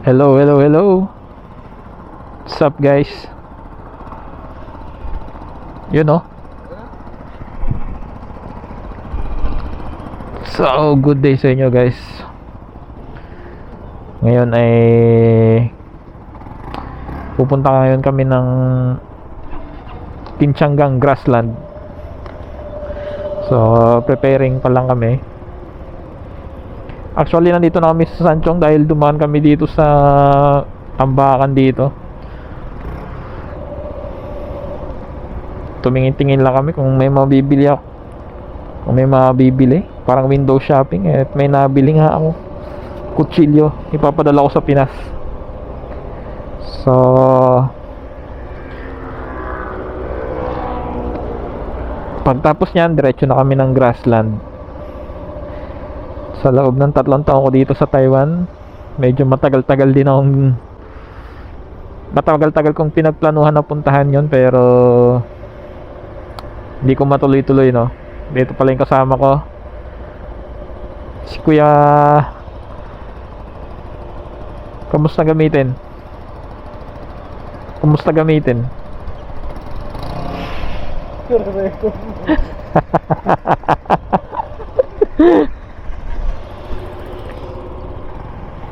Hello, hello, hello. What's up, guys? You know. So, good day sa inyo, guys. Ngayon ay pupunta ngayon kami ng Kinchangang Grassland. So, preparing pa lang kami. Actually, nandito na kami sa Sanchong dahil dumaan kami dito sa tambakan dito. Tumingin-tingin lang kami kung may mabibili ako. Kung may mabibili, parang window shopping at may nabili nga ako. Kutsilyo, ipapadala ko sa Pinas. So, pagtapos niyan, diretso na kami ng Grassland. Sa loob ng 3 taon ko dito sa Taiwan, medyo matagal-tagal kong pinagplanuhan na puntahan yon, pero hindi ko matuloy-tuloy, no. Dito pala yung kasama ko, si Kuya. Kamusta gamitin?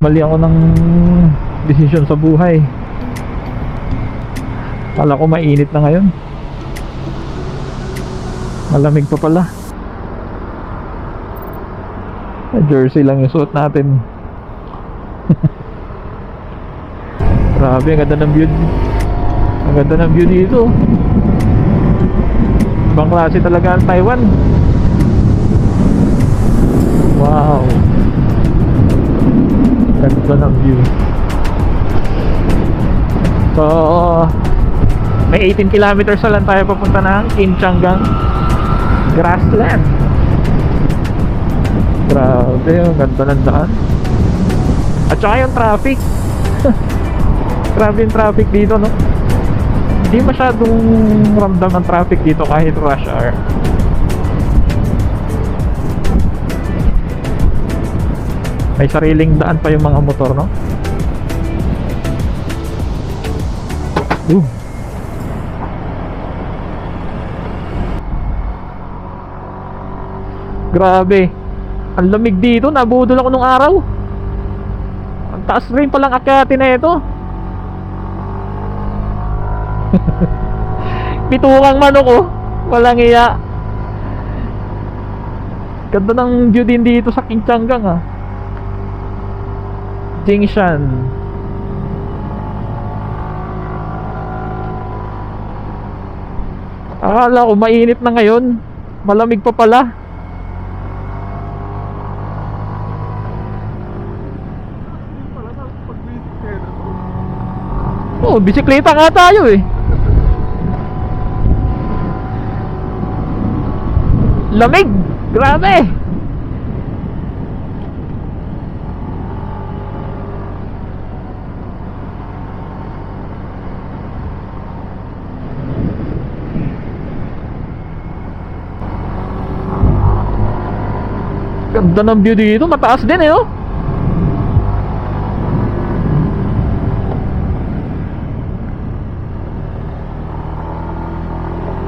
Mali ako ng desisyon sa buhay. Kala ko mainit na ngayon. Malamig pa pala. Jersey lang yung suot natin. Grabe, ang ganda ng view. Ang ganda ng view dito. Ibang klase talaga ang Taiwan. Wow. Ganda ng view. So, may 18 kilometers na lang tayo papunta ng Kinchangang Grassland. Grabe, ang ganda ng daan. At saka yung traffic. Grabe yung traffic dito, no? Hindi masyadong ramdam ng traffic dito kahit rush hour. May sariling daan pa yung mga motor, no? Grabe. Ang lamig dito, nabudol ako nung araw. Ang taas rin palang akyatin na ito. Pitukang manok, oh. Walang iya. Ganda ng view din dito sa Kinchangang, ah. Jingshan. Akala ko mainit na ngayon. Malamig pa pala. Oh, bisikleta nga tayo eh. Lamig. Grabe. Ganda ng view dito, mataas din eh, oh.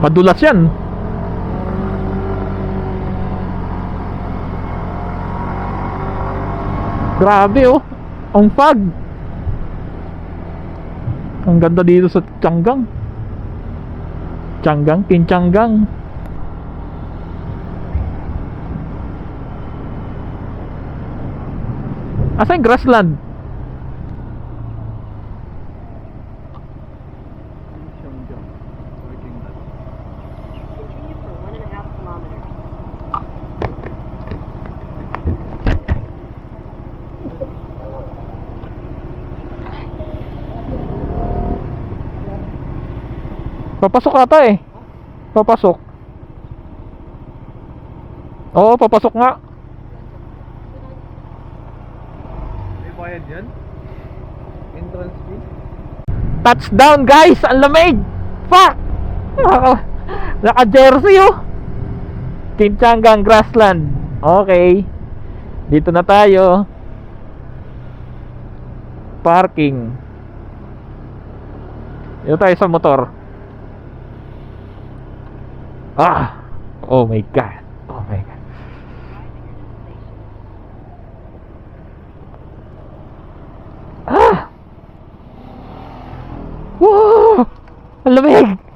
Madulas yan. Grabe, oh. Ang fog. Ang ganda dito sa Kinchangang. Asa yung Grassland? Continue for 1.5 kilometers. Papasok ata eh. Papasok. Oo, papasok nga. May bayad yan? Entrance fee? Touchdown, guys! Ang lamig! Fuck! Naka-jersey, oh. Kinchangang Grassland. Okay. Dito na tayo. parking. Dito tayo sa motor. Ah! Oh my god. Oh my god. Ah! Wow! Ang lamig!